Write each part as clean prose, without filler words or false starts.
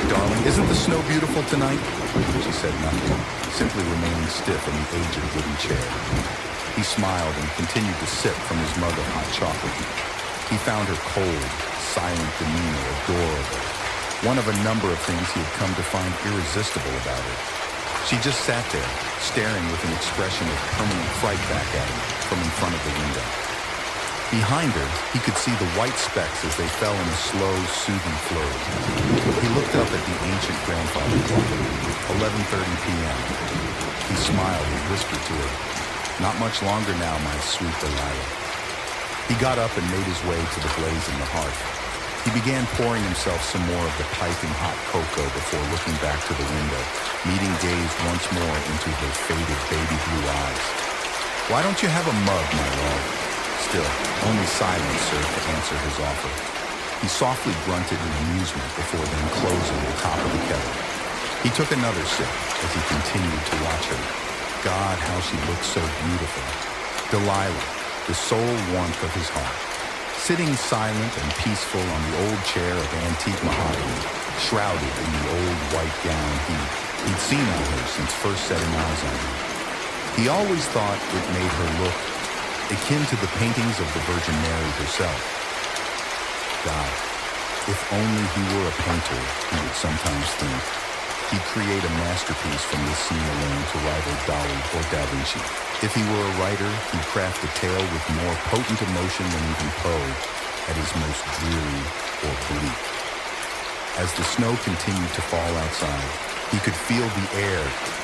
darling, isn't the snow beautiful tonight? She said nothing, simply remaining stiff in the aged wooden chair. He smiled and continued to sip from his mug of hot chocolate. He found her cold, silent demeanor adorable, one of a number of things he had come to find irresistible about her. She just sat there, staring with an expression of permanent fright back at him from in front of the window. Behind her, he could see the white specks as they fell in a slow, soothing flurry. He looked up at the ancient grandfather clock, 11:30 p.m. He smiled and whispered to her, "Not much longer now, my sweet Delilah." He got up and made his way to the blaze in the hearth. He began pouring himself some more of the piping hot cocoa before looking back to the window, meeting gaze once more into her faded baby blue eyes. "Why don't you have a mug, my love?" Still, only silence served to answer his offer. He softly grunted in amusement before then closing the top of the kettle. He took another sip as he continued to watch her. God, how she looked so beautiful. Delilah, the sole warmth of his heart. Sitting silent and peaceful on the old chair of antique mahogany, shrouded in the old white gown he'd seen on her since first setting eyes on her. He always thought it made her look akin to the paintings of the Virgin Mary herself. God, if only he were a painter, he would sometimes think. He'd create a masterpiece from this scene alone to rival Dali or Da Vinci. If he were a writer, he'd craft a tale with more potent emotion than even Poe at his most dreary or bleak. As the snow continued to fall outside, he could feel the air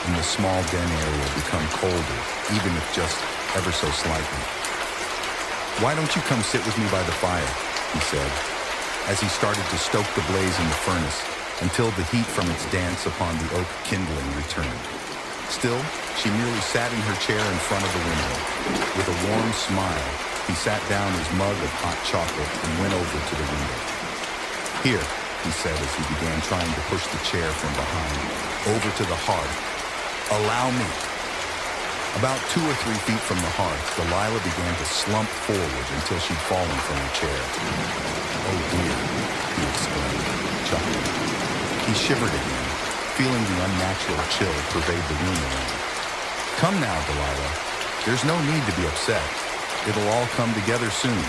in the small den area become colder, even if just ever so slightly. "Why don't you come sit with me by the fire?" he said, as he started to stoke the blaze in the furnace until the heat from its dance upon the oak kindling returned. Still, she merely sat in her chair in front of the window. With a warm smile, he sat down his mug of hot chocolate and went over to the window. "Here," he said as he began trying to push the chair from behind, over to the hearth. "Allow me." About 2 or 3 feet from the hearth, Delilah began to slump forward until she'd fallen from her chair. "Oh dear," he exclaimed, chuckling. He shivered again, feeling the unnatural chill pervade the room around. "Come now, Delilah. There's no need to be upset. It'll all come together soon."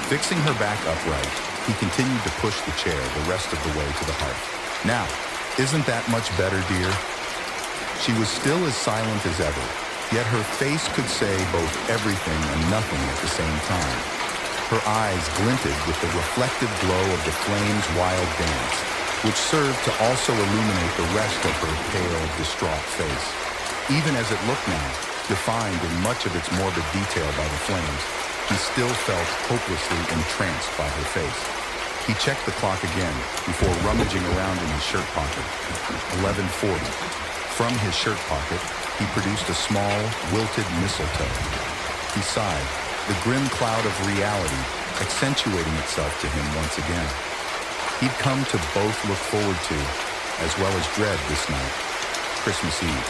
Fixing her back upright, he continued to push the chair the rest of the way to the hearth. "Now, isn't that much better, dear?" She was still as silent as ever, yet her face could say both everything and nothing at the same time. Her eyes glinted with the reflective glow of the flame's wild dance, which served to also illuminate the rest of her pale, distraught face. Even as it looked now, defined in much of its morbid detail by the flames, he still felt hopelessly entranced by her face. He checked the clock again before rummaging around in his shirt pocket. 11:40. From his shirt pocket, he produced a small, wilted mistletoe. He sighed, the grim cloud of reality accentuating itself to him once again. He'd come to both look forward to, as well as dread this night, Christmas Eve.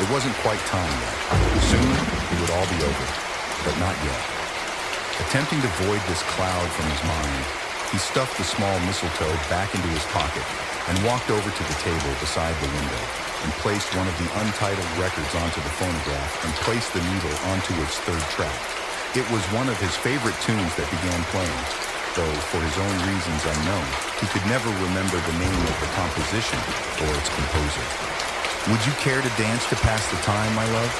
It wasn't quite time yet. Soon, it would all be over, but not yet. Attempting to void this cloud from his mind, he stuffed the small mistletoe back into his pocket and walked over to the table beside the window and placed one of the untitled records onto the phonograph and placed the needle onto its third track. It was one of his favorite tunes that began playing, though for his own reasons unknown, he could never remember the name of the composition or its composer. "Would you care to dance to pass the time, my love?"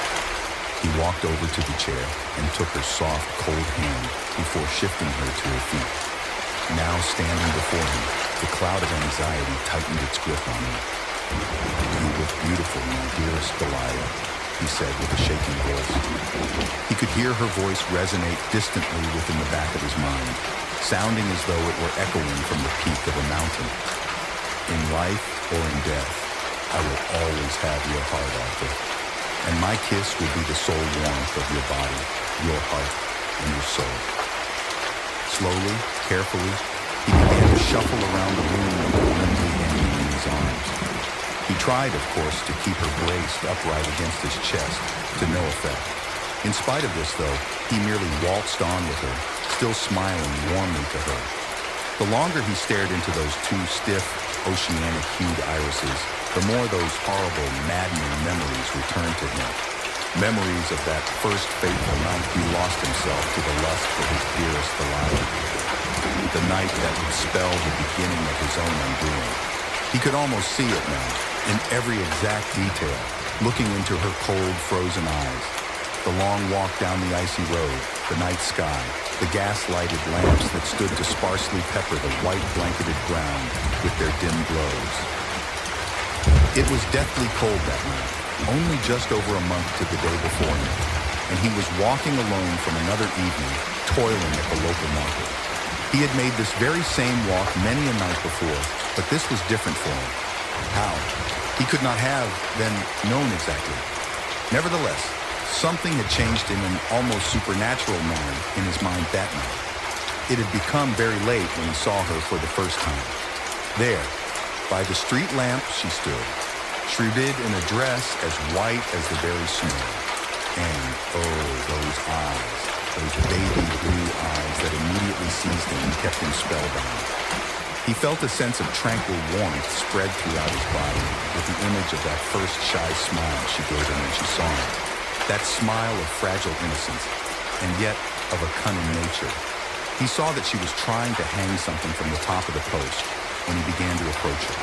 He walked over to the chair and took her soft, cold hand before shifting her to her feet. Now standing before him, the cloud of anxiety tightened its grip on him. "You look beautiful, my dearest Delilah," he said with a shaking voice. He could hear her voice resonate distantly within the back of his mind, sounding as though it were echoing from the peak of a mountain. "In life or in death, I will always have your heart, Arthur, and my kiss will be the sole warmth of your body, your heart, and your soul." Slowly, carefully, he began to shuffle around the room with her limply hanging in his arms. He tried, of course, to keep her braced upright against his chest, to no effect. In spite of this, though, he merely waltzed on with her, still smiling warmly to her. The longer he stared into those two stiff, oceanic-hued irises, the more those horrible, maddening memories returned to him. Memories of that first fateful night he lost himself to the lust for his dearest Delilah. The night that would spell the beginning of his own undoing. He could almost see it now, in every exact detail, looking into her cold, frozen eyes. The long walk down the icy road, the night sky, the gas-lighted lamps that stood to sparsely pepper the white-blanketed ground with their dim glows. It was deathly cold that night, only just over a month to the day before him, and he was walking alone from another evening, toiling at the local market. He had made this very same walk many a night before, but this was different for him. How? He could not have, then, known exactly. Nevertheless, something had changed in an almost supernatural manner in his mind that night. It had become very late when he saw her for the first time. There, by the street lamp she stood, shrouded in a dress as white as the very snow. And, oh, those eyes, those baby blue eyes that immediately seized him and kept him spellbound. He felt a sense of tranquil warmth spread throughout his body with the image of that first shy smile she gave him when she saw him. That smile of fragile innocence, and yet of a cunning nature. He saw that she was trying to hang something from the top of the post when he began to approach her.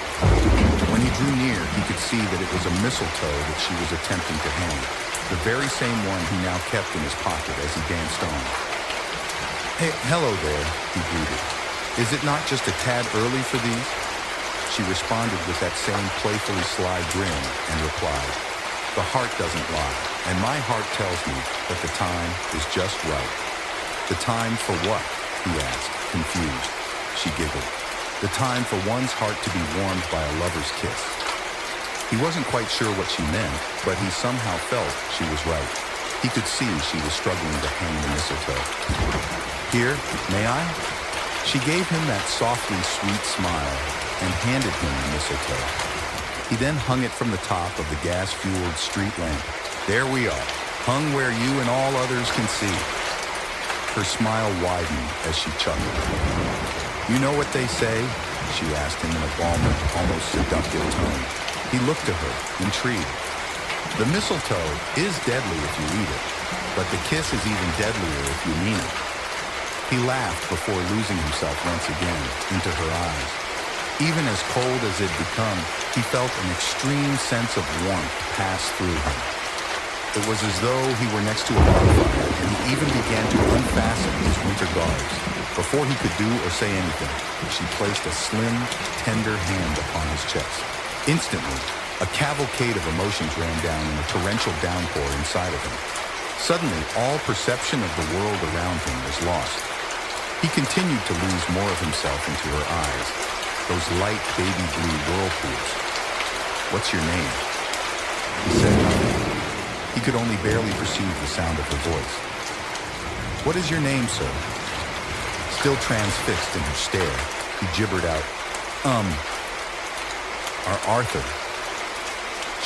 When he drew near, he could see that it was a mistletoe that she was attempting to hang, the very same one he now kept in his pocket as he danced on. "Hey, hello there," he greeted. "Is it not just a tad early for these?" She responded with that same playfully sly grin and replied, "The heart doesn't lie, and my heart tells me that the time is just right." "The time for what?" he asked, confused. She giggled. "The time for one's heart to be warmed by a lover's kiss." He wasn't quite sure what she meant, but he somehow felt she was right. He could see she was struggling to hang the mistletoe. "Here, may I?" She gave him that softly sweet smile and handed him the mistletoe. He then hung it from the top of the gas-fueled street lamp. "There we are, hung where you and all others can see." Her smile widened as she chuckled. "You know what they say?" she asked him in a balmy, almost seductive tone. He looked at her, intrigued. "The mistletoe is deadly if you eat it, but the kiss is even deadlier if you mean it." He laughed before losing himself once again into her eyes. Even as cold as it had become, he felt an extreme sense of warmth pass through him. It was as though he were next to a bonfire, and he even began to unfasten his winter garbs. Before he could do or say anything, she placed a slim, tender hand upon his chest. Instantly, a cavalcade of emotions ran down in a torrential downpour inside of him. Suddenly, all perception of the world around him was lost. He continued to lose more of himself into her eyes, those light baby blue whirlpools. "What's your name?" He said nothing. He could only barely perceive the sound of her voice. "What is your name, sir?" Still transfixed in her stare, he gibbered out, Arthur."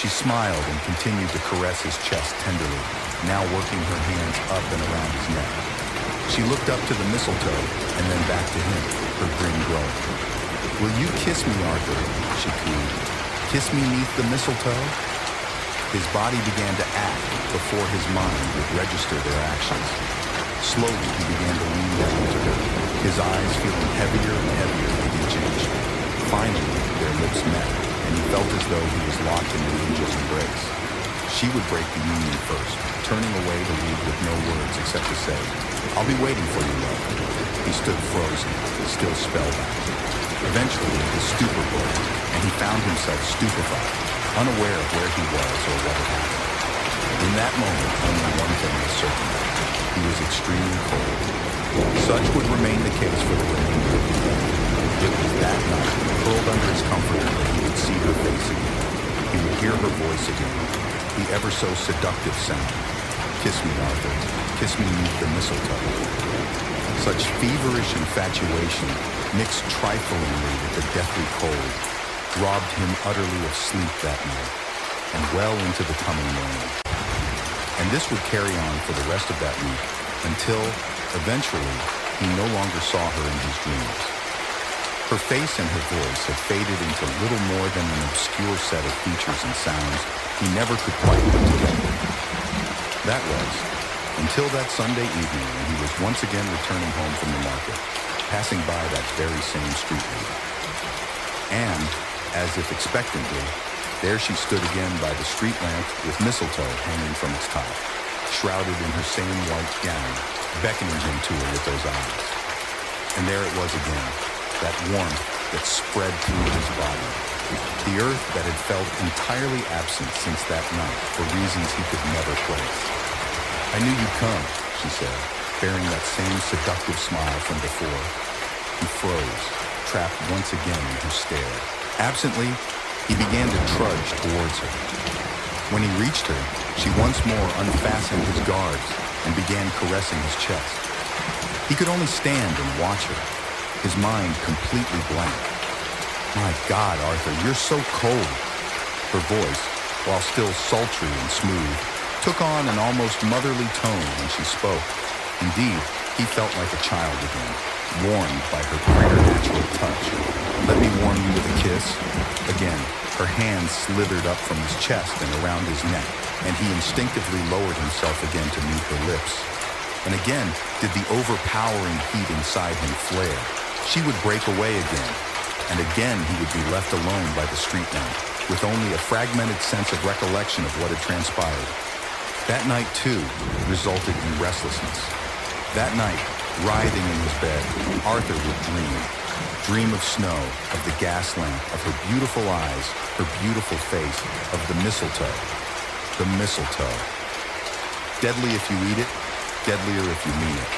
She smiled and continued to caress his chest tenderly, now working her hands up and around his neck. She looked up to the mistletoe and then back to him, her grin growing. "Will you kiss me, Arthur?" she cooed. "Kiss me 'neath the mistletoe?" His body began to act before his mind would register their actions. Slowly, he began to lean down to her, his eyes feeling heavier and heavier with each inch. Finally, their lips met, and he felt as though he was locked in an angel's embrace. She would break the union first, turning away to leave with no words except to say, "I'll be waiting for you, love." He stood frozen, still spellbound. Eventually, his stupor broke, and he found himself stupefied, unaware of where he was or what had happened. In that moment, only one thing was certain. He was extremely cold. Such would remain the case for the remainder of the day. It was that night, curled under his comforter, that he would see her face again. He would hear her voice again, the ever so seductive sound. "Kiss me, Arthur. Kiss me 'neath the mistletoe." Such feverish infatuation, mixed triflingly with the deathly cold, robbed him utterly of sleep that night, and well into the coming morning. And this would carry on for the rest of that week, until, eventually, he no longer saw her in his dreams. Her face and her voice had faded into little more than an obscure set of features and sounds he never could quite put together. That was, until that Sunday evening when he was once again returning home from the market, passing by that very same street leader. And, as if expectantly, there she stood again by the street lamp with mistletoe hanging from its top, shrouded in her same white gown, beckoning him to her with those eyes. And there it was again, that warmth that spread through his body. The earth that had felt entirely absent since that night for reasons he could never place. "I knew you'd come," she said, bearing that same seductive smile from before. He froze, trapped once again in her stare. Absently, he began to trudge towards her. When he reached her, she once more unfastened his guards and began caressing his chest. He could only stand and watch her, his mind completely blank. "My God, Arthur, you're so cold." Her voice, while still sultry and smooth, took on an almost motherly tone when she spoke. Indeed, he felt like a child again, warmed by her preternatural touch. "Let me warm you with a kiss." Again, her hands slithered up from his chest and around his neck, and he instinctively lowered himself again to meet her lips. And again did the overpowering heat inside him flare. She would break away again, and again he would be left alone by the street lamp, with only a fragmented sense of recollection of what had transpired. That night, too, resulted in restlessness. That night, writhing in his bed, Arthur would dream of snow, of the gas lamp, of her beautiful eyes, her beautiful face, of the mistletoe. The mistletoe. Deadly if you eat it, deadlier if you mean it.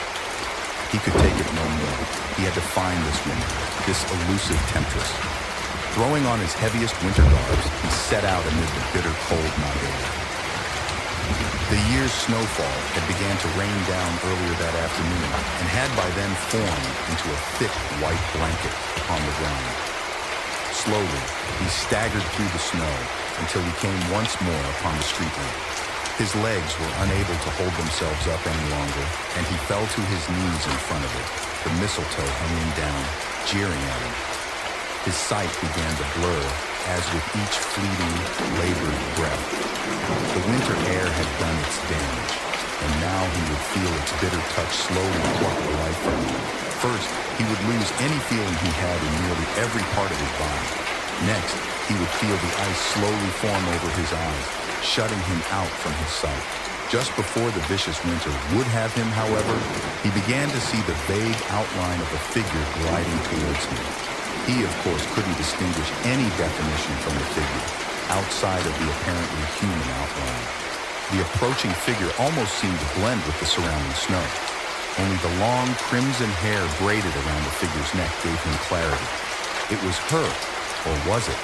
He could take it no more. He had to find this woman, this elusive temptress. Throwing on his heaviest winter garbs, he set out amid the bitter cold night air. The year's snowfall had began to rain down earlier that afternoon and had by then formed into a thick white blanket upon the ground. Slowly, he staggered through the snow until he came once more upon the street lamp. His legs were unable to hold themselves up any longer, and he fell to his knees in front of it, the mistletoe hanging down, jeering at him. His sight began to blur, as with each fleeting, labored breath. The winter air had done its damage, and now he would feel its bitter touch slowly pluck the life from him. First, he would lose any feeling he had in nearly every part of his body. Next, he would feel the ice slowly form over his eyes, shutting him out from his sight. Just before the vicious winter would have him, however, he began to see the vague outline of a figure gliding towards him. He, of course, couldn't distinguish any definition from the figure, outside of the apparently human outline. The approaching figure almost seemed to blend with the surrounding snow. Only the long crimson hair braided around the figure's neck gave him clarity. It was her, or was it?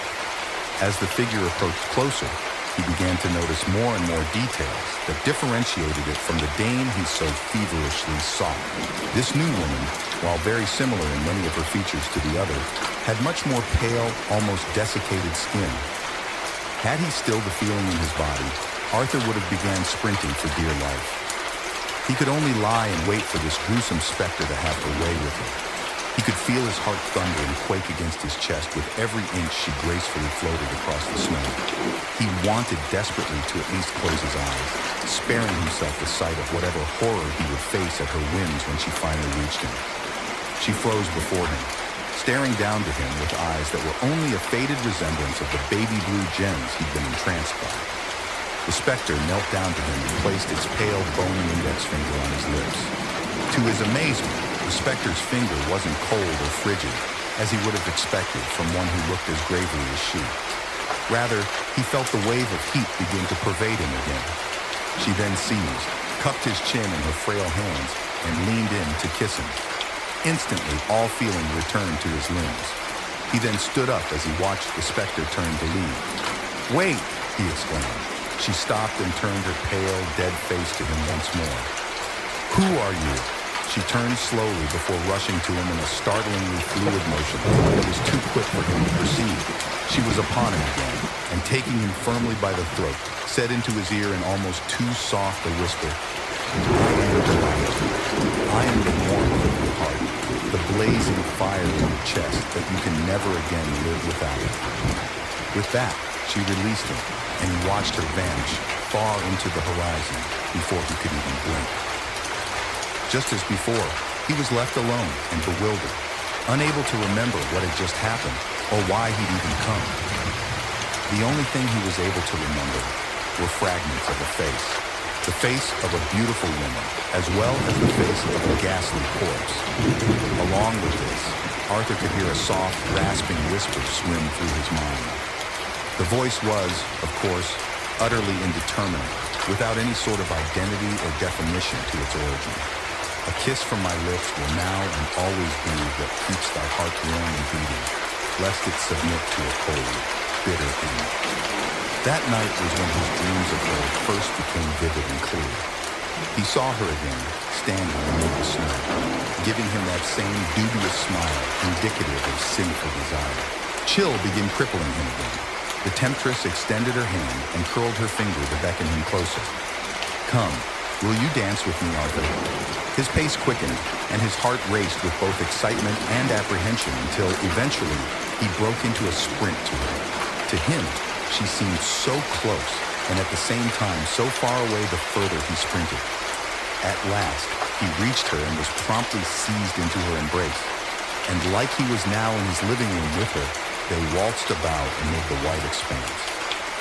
As the figure approached closer, he began to notice more and more details that differentiated it from the dame he so feverishly sought. This new woman, while very similar in many of her features to the other, had much more pale, almost desiccated skin. Had he still the feeling in his body, Arthur would have began sprinting for dear life. He could only lie and wait for this gruesome specter to have her way with him. He could feel his heart thunder and quake against his chest with every inch she gracefully floated across the snow. He wanted desperately to at least close his eyes, sparing himself the sight of whatever horror he would face at her whims when she finally reached him. She froze before him, staring down to him with eyes that were only a faded resemblance of the baby blue gems he'd been entranced by. The specter knelt down to him and placed its pale, bony index finger on his lips. To his amazement, the specter's finger wasn't cold or frigid, as he would have expected from one who looked as gravely as she. Rather, he felt the wave of heat begin to pervade him again. She then seized, cupped his chin in her frail hands, and leaned in to kiss him. Instantly, all feeling returned to his limbs. He then stood up as he watched the specter turn to leave. "Wait!" he exclaimed. She stopped and turned her pale, dead face to him once more. "Who are you?" She turned slowly before rushing to him in a startlingly fluid motion that was too quick for him to perceive. She was upon him again, and taking him firmly by the throat, said into his ear in almost too soft a whisper, "I am the light. I am the warmth of your heart, the blazing fire in your chest that you can never again live without it. With that, she released him, and he watched her vanish far into the horizon before he could even blink. Just as before, he was left alone and bewildered, unable to remember what had just happened or why he'd even come. The only thing he was able to remember were fragments of a face. The face of a beautiful woman, as well as the face of a ghastly corpse. Along with this, Arthur could hear a soft, rasping whisper swim through his mind. The voice was, of course, utterly indeterminate, without any sort of identity or definition to its origin. A kiss from my lips will now and always be what keeps thy heart warm and beating, lest it submit to a cold, bitter end. That night was when his dreams of her first became vivid and clear. He saw her again, standing amid the snow, giving him that same dubious smile indicative of sinful desire. Chill began crippling him again. The temptress extended her hand and curled her finger to beckon him closer. Come, will you dance with me, Arthur? His pace quickened, and his heart raced with both excitement and apprehension until, eventually, he broke into a sprint to her. To him, she seemed so close, and at the same time so far away the further he sprinted. At last, he reached her and was promptly seized into her embrace. And like he was now in his living room with her, they waltzed about amid the white expanse.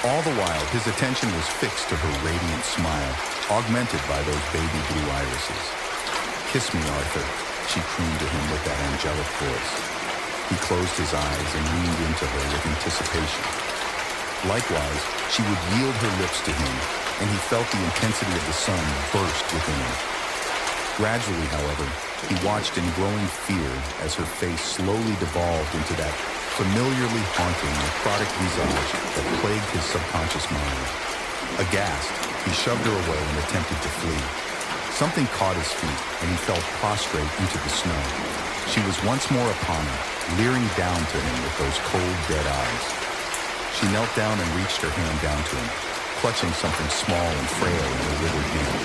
All the while, his attention was fixed to her radiant smile, augmented by those baby blue irises. "Kiss me, Arthur," she crooned to him with that angelic voice. He closed his eyes and leaned into her with anticipation. Likewise, she would yield her lips to him, and he felt the intensity of the sun burst within him. Gradually, however, he watched in growing fear as her face slowly devolved into that familiarly haunting, necrotic visage that plagued his subconscious mind. Aghast, he shoved her away and attempted to flee. Something caught his feet, and he fell prostrate into the snow. She was once more upon him, leering down to him with those cold, dead eyes. She knelt down and reached her hand down to him, clutching something small and frail in her withered hand.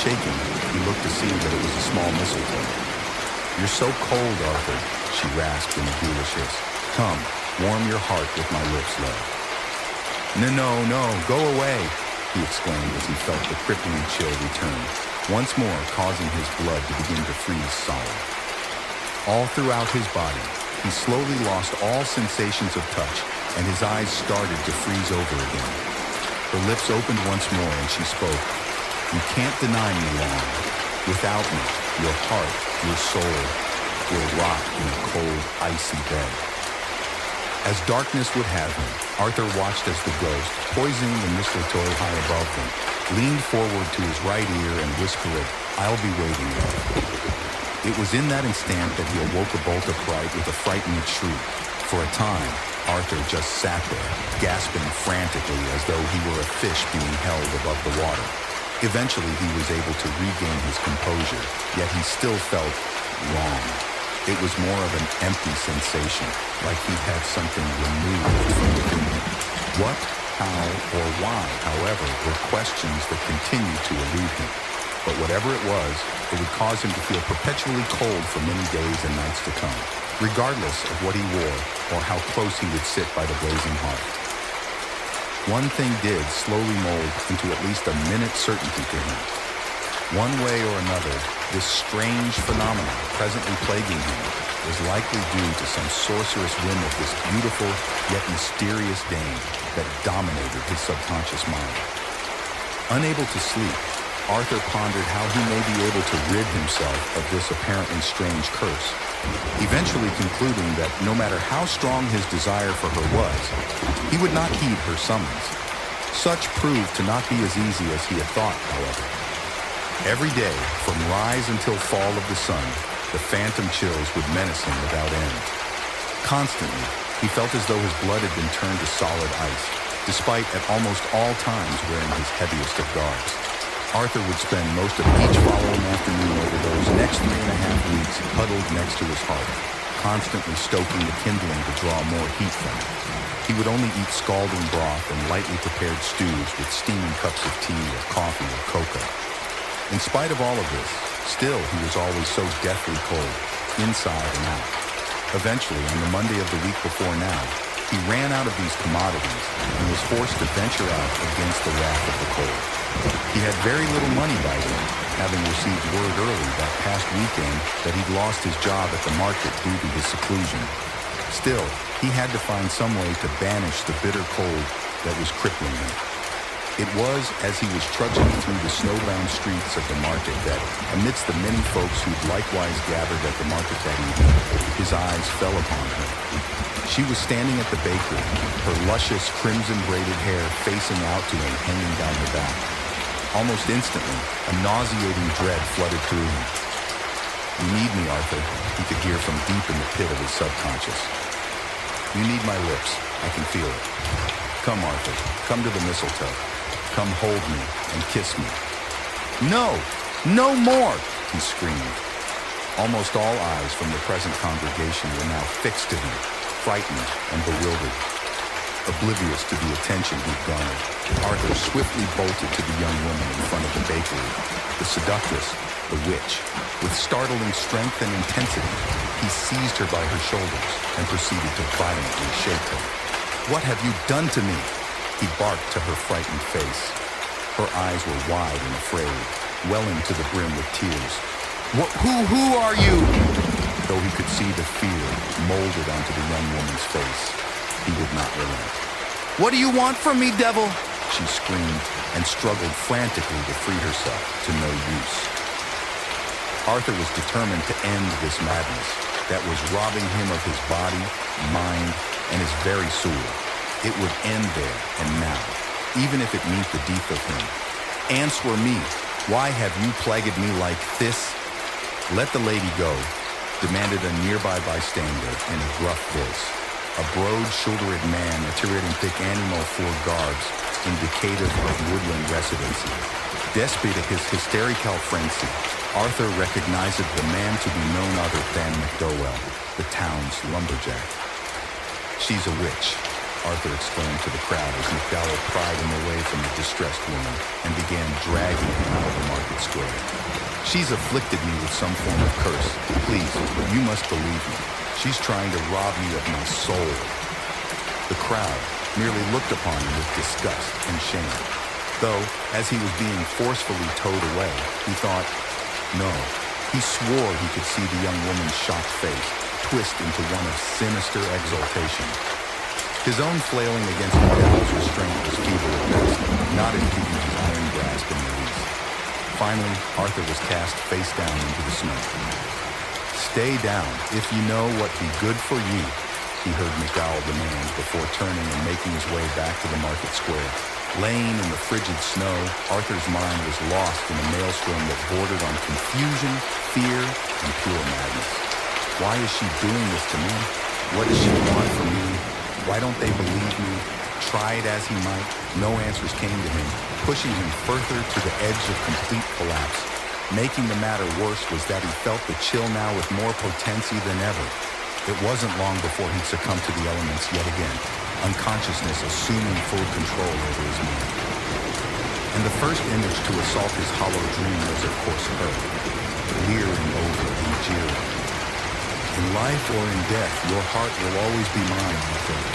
Shaking, he looked to see that it was a small mistletoe. "You're so cold, Arthur," she rasped in a ghoulish hiss. "Come, warm your heart with my lips, love." No, go away," he exclaimed as he felt the crippling chill return, once more causing his blood to begin to freeze solid. All throughout his body, he slowly lost all sensations of touch, and his eyes started to freeze over again. Her lips opened once more, and she spoke. "You can't deny me long. Without me, your heart, your soul, will rot in a cold, icy bed." As darkness would have him, Arthur watched as the ghost, poising the mistletoe high above them, leaned forward to his right ear and whispered, "I'll be waiting, love." It was in that instant that he awoke a bolt upright with a frightened shriek. For a time, Arthur just sat there, gasping frantically as though he were a fish being held above the water. Eventually, he was able to regain his composure, yet he still felt wrong. It was more of an empty sensation, like he had something removed from within him. What, how, or why, however, were questions that continued to elude him. But whatever it was, it would cause him to feel perpetually cold for many days and nights to come, regardless of what he wore or how close he would sit by the blazing hearth. One thing did slowly mold into at least a minute's certainty to him. One way or another, this strange phenomenon presently plaguing him was likely due to some sorcerous whim of this beautiful yet mysterious dame that dominated his subconscious mind. Unable to sleep, Arthur pondered how he may be able to rid himself of this apparently strange curse, eventually concluding that no matter how strong his desire for her was, he would not heed her summons. Such proved to not be as easy as he had thought, however. Every day, from rise until fall of the sun, the phantom chills would menace him without end. Constantly, he felt as though his blood had been turned to solid ice, despite at almost all times wearing his heaviest of garbs. Arthur would spend most of each following afternoon over those next 3.5 weeks huddled next to his hearth, constantly stoking the kindling to draw more heat from it. He would only eat scalding broth and lightly prepared stews with steaming cups of tea or coffee or cocoa. In spite of all of this, still he was always so deathly cold, inside and out. Eventually, on the Monday of the week before now, he ran out of these commodities and was forced to venture out against the wrath of the cold. He had very little money by then, having received word early that past weekend that he'd lost his job at the market due to his seclusion. Still, he had to find some way to banish the bitter cold that was crippling him. It was as he was trudging through the snowbound streets of the market that, amidst the many folks who'd likewise gathered at the market that evening, his eyes fell upon her. She was standing at the bakery, her luscious crimson-braided hair facing out to him, hanging down her back. Almost instantly, a nauseating dread flooded through him. "You need me, Arthur," he could hear from deep in the pit of his subconscious. "You need my lips. I can feel it. Come, Arthur. Come to the mistletoe. Come hold me and kiss me." "No! No more!" he screamed. Almost all eyes from the present congregation were now fixed to him, frightened and bewildered. Oblivious to the attention he'd garnered, Arthur swiftly bolted to the young woman in front of the bakery, the seductress, the witch. With startling strength and intensity, he seized her by her shoulders and proceeded to violently shake her. "What have you done to me?" he barked to her frightened face. Her eyes were wide and afraid, welling to the brim with tears. Who are you?" Though he could see the fear molded onto the young woman's face, he would not relent. "What do you want from me, devil?" she screamed and struggled frantically to free herself to no use. Arthur was determined to end this madness that was robbing him of his body, mind, and his very soul. It would end there and now, even if it meant the death of him. "Answer me. Why have you plagued me like this?" "Let the lady go," demanded a nearby bystander in a gruff voice. A broad-shouldered man attired in thick animal for garbs, indicative of woodland residency. Despite his hysterical frenzy, Arthur recognized the man to be none other than McDowell, the town's lumberjack. "She's a witch," Arthur exclaimed to the crowd as McDowell pried him away from the distressed woman and began dragging him out of the market square. "She's afflicted me with some form of curse. Please, you must believe me. She's trying to rob me of my soul." The crowd merely looked upon him with disgust and shame, though, as he was being forcefully towed away, he thought, no, he swore he could see the young woman's shocked face twist into one of sinister exultation. His own flailing against McDowell's restraint was feeble at best, not impeding his iron grasp in the least. Finally, Arthur was cast face down into the snow. "Stay down, if you know what be good for you," he heard McDowell demand before turning and making his way back to the market square. Laying in the frigid snow, Arthur's mind was lost in a maelstrom that bordered on confusion, fear, and pure madness. Why is she doing this to me? What does she want from me? Why don't they believe me? Try it as he might, no answers came to him, pushing him further to the edge of complete collapse. Making the matter worse was that he felt the chill now with more potency than ever. It wasn't long before he'd succumb to the elements yet again, unconsciousness assuming full control over his mind. And the first image to assault his hollow dream was of course her, leering over and jeering. "In life or in death, your heart will always be mine," I think.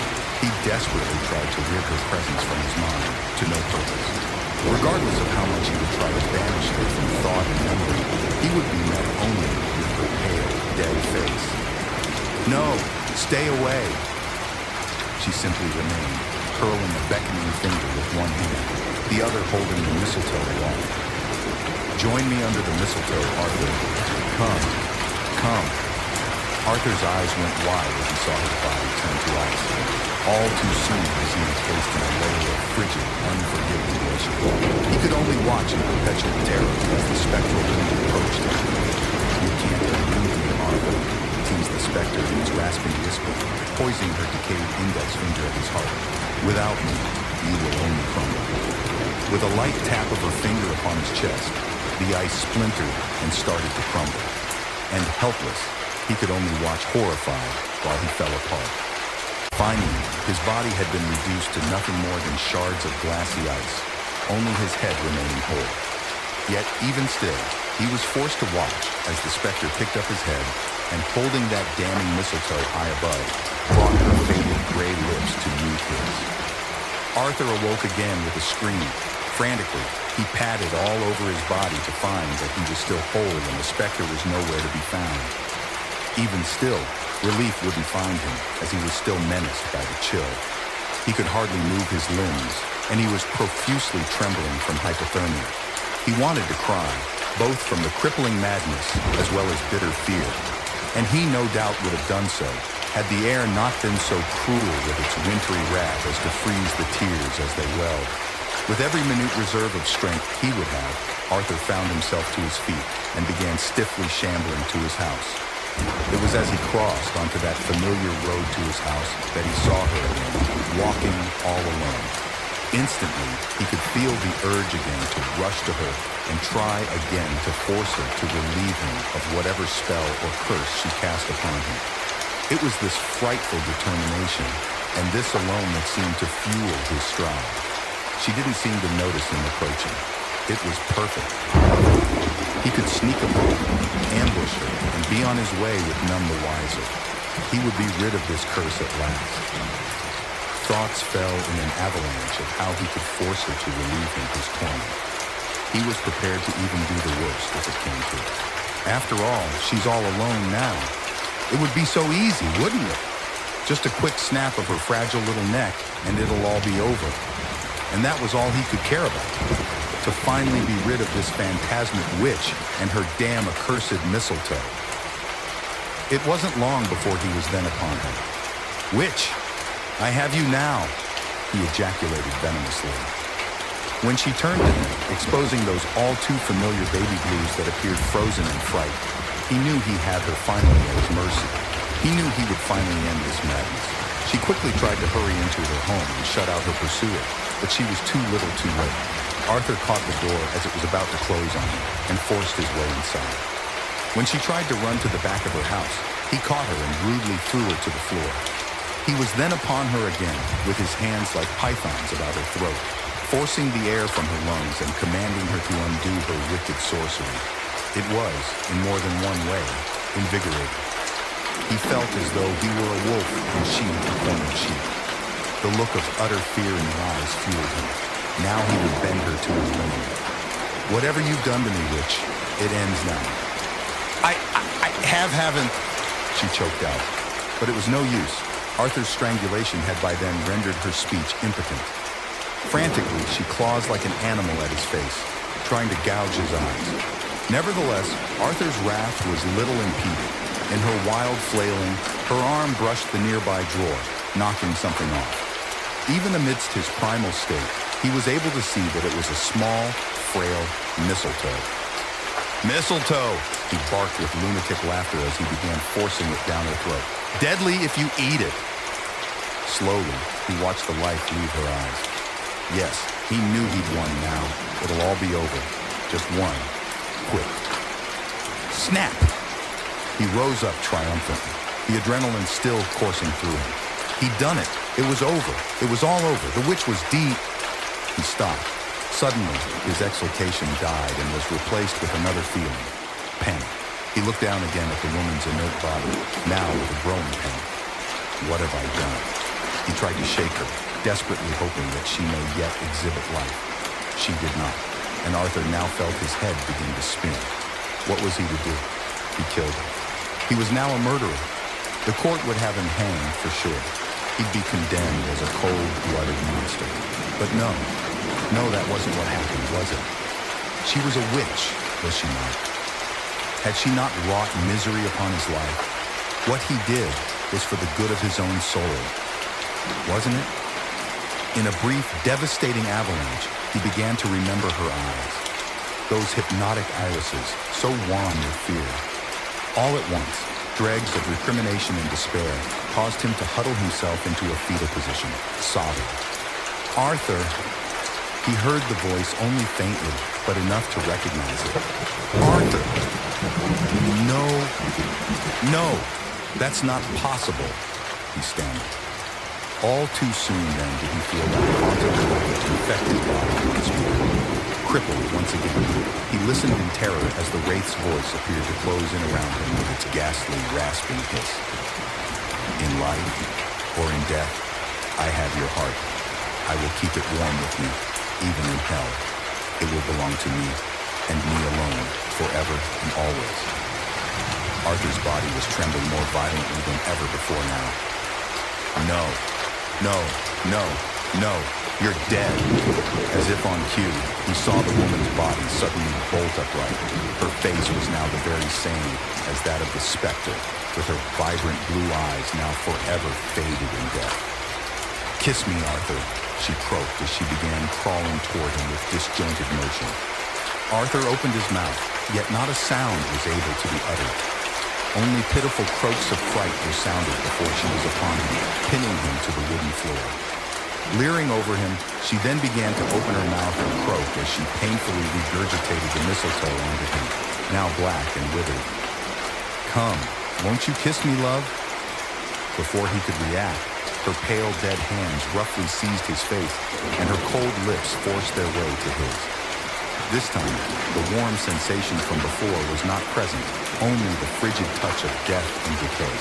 He desperately tried to rid her presence from his mind, to no purpose. Regardless of how much he would try to banish her from thought and memory, he would be met only with her pale, dead face. "No, stay away." She simply remained, curling a beckoning finger with one hand, the other holding the mistletoe aloft. "Join me under the mistletoe, Arthur. Come, come." Arthur's eyes went wide as he saw his body turn to ice. All too soon was he encased in a layer of frigid, unforgiving glacier. He could only watch in perpetual terror as the spectral wind approached him. "You can't elude me, Arthur," teased the specter in its rasping whisper, poising her decayed index finger at his heart. "Without me, you will only crumble." With a light tap of her finger upon his chest, the ice splintered and started to crumble. And helpless, he could only watch horrified while he fell apart. Finally, his body had been reduced to nothing more than shards of glassy ice, only his head remaining whole. Yet, even still, he was forced to watch as the specter picked up his head, and holding that damning mistletoe high above, brought her faded gray lips to meet his. Arthur awoke again with a scream. Frantically, he patted all over his body to find that he was still whole and the specter was nowhere to be found. Even still, relief wouldn't find him, as he was still menaced by the chill. He could hardly move his limbs, and he was profusely trembling from hypothermia. He wanted to cry, both from the crippling madness as well as bitter fear, and he no doubt would have done so had the air not been so cruel with its wintry wrath as to freeze the tears as they welled. With every minute reserve of strength he would have, Arthur found himself to his feet and began stiffly shambling to his house. It was as he crossed onto that familiar road to his house that he saw her again, walking all alone. Instantly, he could feel the urge again to rush to her and try again to force her to relieve him of whatever spell or curse she cast upon him. It was this frightful determination, and this alone that seemed to fuel his stride. She didn't seem to notice him approaching. It was perfect. He could sneak upon her, ambush her, and be on his way with none the wiser. He would be rid of this curse at last. Thoughts fell in an avalanche of how he could force her to relieve him his torment. He was prepared to even do the worst if it came to it. After all, she's all alone now. It would be so easy, wouldn't it? Just a quick snap of her fragile little neck, and it'll all be over. And that was all he could care about. To finally be rid of this phantasmic witch and her damn accursed mistletoe. It wasn't long before he was then upon her. Witch, I have you now, he ejaculated venomously. When she turned to him, exposing those all too familiar baby blues that appeared frozen in fright, he knew he had her finally at his mercy. He knew he would finally end this madness. She quickly tried to hurry into her home and shut out her pursuer, but she was too little too late. Arthur caught the door as it was about to close on him and forced his way inside. When she tried to run to the back of her house, he caught her and rudely threw her to the floor. He was then upon her again, with his hands like pythons about her throat, forcing the air from her lungs and commanding her to undo her wicked sorcery. It was, in more than one way, invigorating. He felt as though he were a wolf and she a cornered sheep. The look of utter fear in her eyes fueled him. Now he would bend her to his limit. Whatever you've done to me, witch, it ends now. I haven't, she choked out. But it was no use. Arthur's strangulation had by then rendered her speech impotent. Frantically, she claws like an animal at his face, trying to gouge his eyes. Nevertheless, Arthur's wrath was little impeded. In her wild flailing, her arm brushed the nearby drawer, knocking something off. Even amidst his primal state, he was able to see that it was a small, frail mistletoe. Mistletoe! He barked with lunatic laughter as he began forcing it down her throat. Deadly if you eat it! Slowly, he watched the life leave her eyes. Yes, he knew he'd won now. It'll all be over. Just one. Quick. Snap! He rose up triumphantly, the adrenaline still coursing through him. He'd done it. It was over. It was all over. The witch was deep. He stopped. Suddenly, his exultation died and was replaced with another feeling. Panic. He looked down again at the woman's inert body, now with a growing panic. What have I done? He tried to shake her, desperately hoping that she may yet exhibit life. She did not, and Arthur now felt his head begin to spin. What was he to do? He killed her. He was now a murderer. The court would have him hanged for sure. He'd be condemned as a cold-blooded monster. But no, that wasn't what happened, was it? She was a witch, was she not? Had she not wrought misery upon his life? What he did was for the good of his own soul, wasn't it? In a brief, devastating avalanche, he began to remember her eyes. Those hypnotic irises, so wan with fear. All at once, dregs of recrimination and despair caused him to huddle himself into a fetal position, sobbing. Arthur! He heard the voice only faintly, but enough to recognize it. Arthur! No, that's not possible, he stammered. All too soon then did he feel that haunted look infected body once more. crippled once again. He listened in terror as the wraith's voice appeared to close in around him with its ghastly, rasping hiss. In life or in death, I have your heart. I will keep it warm with me, even in hell. It will belong to me, and me alone, forever and always. Arthur's body was trembling more violently than ever before now. No, no, no, no, you're dead. As if on cue, he saw the woman's body suddenly bolt upright. Her face was now the very same as that of the specter, with her vibrant blue eyes now forever faded in death. "Kiss me, Arthur," she croaked as she began crawling toward him with disjointed motion. Arthur opened his mouth, yet not a sound was able to be uttered. Only pitiful croaks of fright were sounded before she was upon him, pinning him to the wooden floor. Leering over him, she then began to open her mouth and croak as she painfully regurgitated the mistletoe onto him, now black and withered. "Come, won't you kiss me, love?" Before he could react, her pale, dead hands roughly seized his face, and her cold lips forced their way to his. This time, the warm sensation from before was not present, only the frigid touch of death and decay.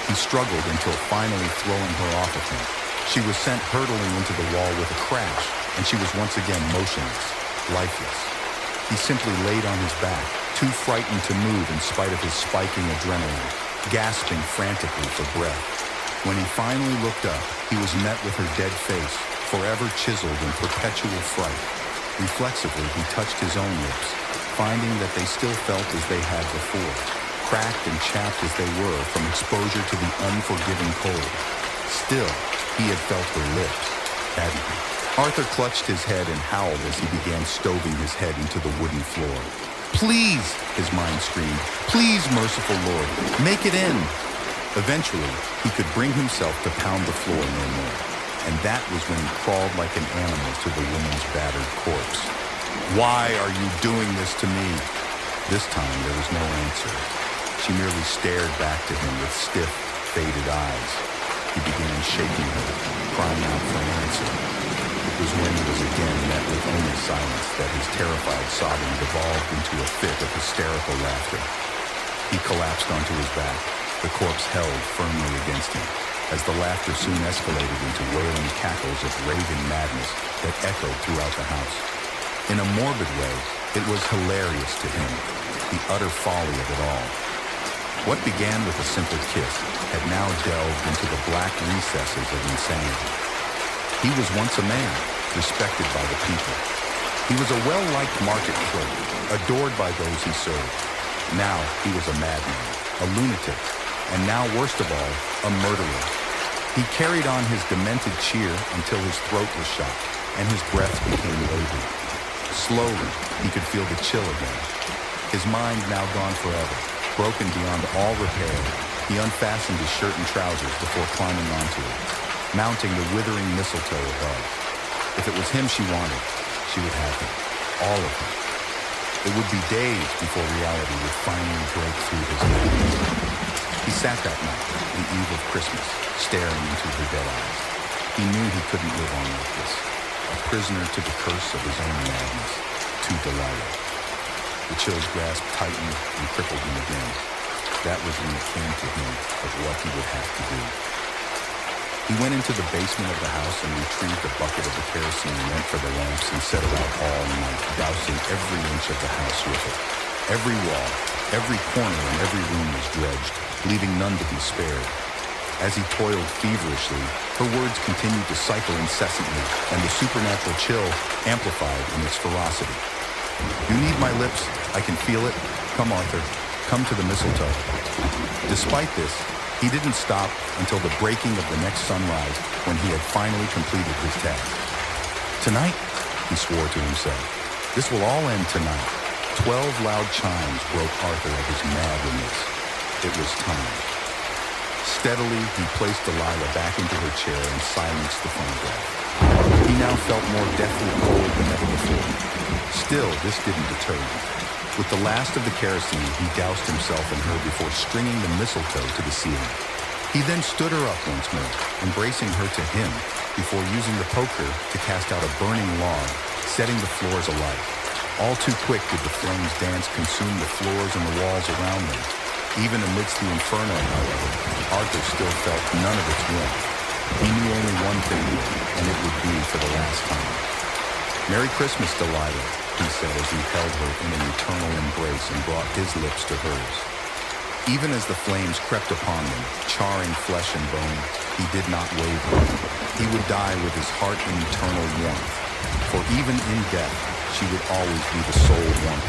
He struggled until finally throwing her off of him. She was sent hurtling into the wall with a crash, and she was once again motionless, lifeless. He simply laid on his back, too frightened to move in spite of his spiking adrenaline, gasping frantically for breath. When he finally looked up, he was met with her dead face, forever chiseled in perpetual fright. Reflexively, he touched his own lips, finding that they still felt as they had before, cracked and chapped as they were from exposure to the unforgiving cold. Still, he had felt her lips, hadn't he? Arthur clutched his head and howled as he began stoving his head into the wooden floor. "Please," his mind screamed, "please, merciful Lord, make it end." Eventually, he could bring himself to pound the floor no more, and that was when he crawled like an animal to the woman's battered corpse. "Why are you doing this to me?" This time there was no answer. She merely stared back to him with stiff, faded eyes. He began shaking her, crying out for an answer. It was when he was again met with only silence that his terrified sobbing devolved into a fit of hysterical laughter. He collapsed onto his back, the corpse held firmly against him, as the laughter soon escalated into wailing cackles of raving madness that echoed throughout the house. In a morbid way, it was hilarious to him, the utter folly of it all. What began with a simple kiss had now delved into the black recesses of insanity. He was once a man, respected by the people. He was a well-liked market clerk, adored by those he served. Now he was a madman, a lunatic, and now, worst of all, a murderer. He carried on his demented cheer until his throat was shot, and his breath became labored. Slowly, he could feel the chill again. His mind now gone forever, broken beyond all repair, he unfastened his shirt and trousers before climbing onto it, mounting the withering mistletoe above. If it was him she wanted, she would have him, all of him. It would be days before reality would finally break through his madness. He sat that night, the eve of Christmas, staring into her dead eyes. He knew he couldn't live on like this, a prisoner to the curse of his own madness, to Delilah. The chill's grasp tightened and crippled him again. That was when it came to him of what he would have to do. He went into the basement of the house and retrieved a bucket of the kerosene meant for the lamps and set it out all night, dousing every inch of the house with it. Every wall, every corner and every room was dredged, leaving none to be spared. As he toiled feverishly, her words continued to cycle incessantly, and the supernatural chill amplified in its ferocity. "You need my lips. I can feel it. Come, Arthur. Come to the mistletoe." Despite this, he didn't stop until the breaking of the next sunrise, when he had finally completed his task. "Tonight," he swore to himself, "this will all end tonight." 12 loud chimes broke Arthur of his mad remiss. It was time. Steadily, he placed Delilah back into her chair and silenced the phonograph. He now felt more deathly cold than ever before. Still, this didn't deter him. With the last of the kerosene, he doused himself in her before stringing the mistletoe to the ceiling. He then stood her up once more, embracing her to him, before using the poker to cast out a burning log, setting the floors alight. All too quick did the flames dance consume the floors and the walls around them. Even amidst the inferno, however, Arthur still felt none of its warmth. He knew only one thing, and it would be for the last time. "Merry Christmas, Delilah," he said as he held her in an eternal embrace and brought his lips to hers. Even as the flames crept upon them, charring flesh and bone, he did not waver. He would die with his heart in eternal warmth, for even in death, she would always be the sole warmth